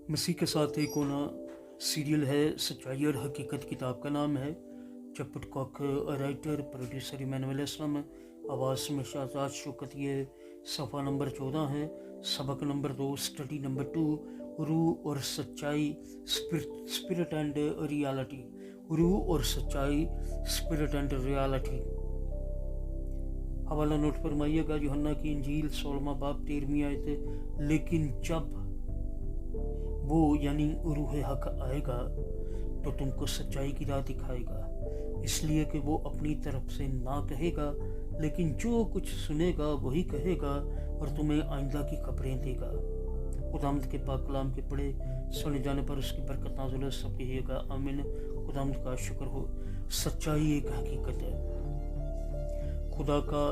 مسیح کے ساتھ ایک ہونا سیریل ہے سچائی اور حقیقت، کتاب کا نام ہے۔ چپٹ کاک رائٹر پروڈیوسر ایمینول اسلم، آواز میں شہزاد شوکت۔ یہ صفحہ نمبر 14 ہے، سبق نمبر 2، اسٹڈی نمبر 2، روح اور سچائی، اسپرٹ اینڈ ریالٹی۔ روح اور سچائی، اسپرٹ اینڈ ریالٹی۔ حوالہ نوٹ فرمائیے گا، یوحنا کی انجیل 16واں باب 13ویں آیت۔ لیکن جب وہ یعنی روح حق آئے گا تو تم کو سچائی کی راہ دکھائے گا، اس لیے کہ وہ اپنی طرف سے نہ کہے گا، لیکن جو کچھ سنے گا وہی کہے گا اور تمہیں آئندہ کی خبریں دے گا۔ خداوند کے پاک کلام کے پڑھے سنے جانے پر اس کی برکت نازل ہو، سب کہیے گا آمین۔ خداوند کا شکر ہو۔ سچائی ایک حقیقت ہے۔ خدا کا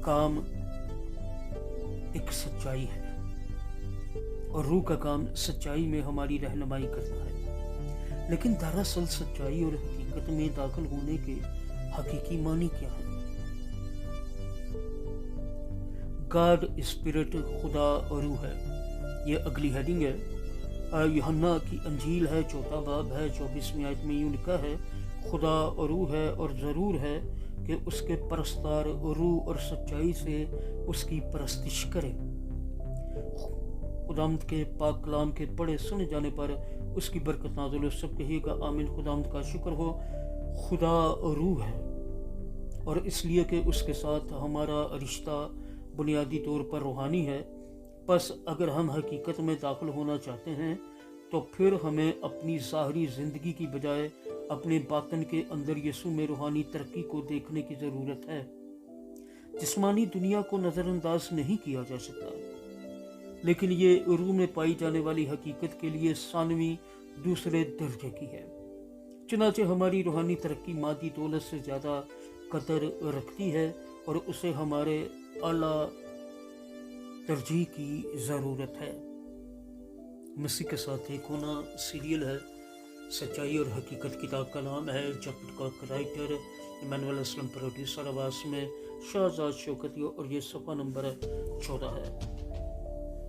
کام ایک سچائی ہے اور روح کا کام سچائی میں ہماری رہنمائی کرنا ہے، لیکن دراصل سچائی اور حقیقت میں داخل ہونے کے حقیقی معنی کیا ہے؟ گاڈ اسپرٹ، خدا اور روح ہے، یہ اگلی ہیڈنگ ہے۔ یوحنا کی انجیل ہے، 4واں باب ہے، 24ویں آیت میں یوں لکھا ہے، خدا اور روح ہے اور ضرور ہے کہ اس کے پرستار روح اور سچائی سے اس کی پرستش کرے۔ خداوند کے پاک کلام کے پڑھے سنے جانے پر اس کی برکت نازل ہو، سب کہیے گا آمین۔ خداوند کا شکر ہو۔ خدا روح ہے اور اس لیے کہ اس کے ساتھ ہمارا رشتہ بنیادی طور پر روحانی ہے، پس اگر ہم حقیقت میں داخل ہونا چاہتے ہیں تو پھر ہمیں اپنی ظاہری زندگی کی بجائے اپنے باطن کے اندر یسوع میں روحانی ترقی کو دیکھنے کی ضرورت ہے۔ جسمانی دنیا کو نظر انداز نہیں کیا جا سکتا، لیکن یہ روح میں پائی جانے والی حقیقت کے لیے ثانوی دوسرے درجے کی ہے۔ چنانچہ ہماری روحانی ترقی مادی دولت سے زیادہ قدر رکھتی ہے اور اسے ہمارے اعلیٰ ترجیح کی ضرورت ہے۔ مسیح کے ساتھ ایک ہونا سیریل ہے، سچائی اور حقیقت، کتاب کا نام ہے۔ چپٹ کاک رائٹر ایمینول اسلم پروڈیوسر، آواز میں شہزاد شوکت، اور یہ صفحہ نمبر 14 ہے۔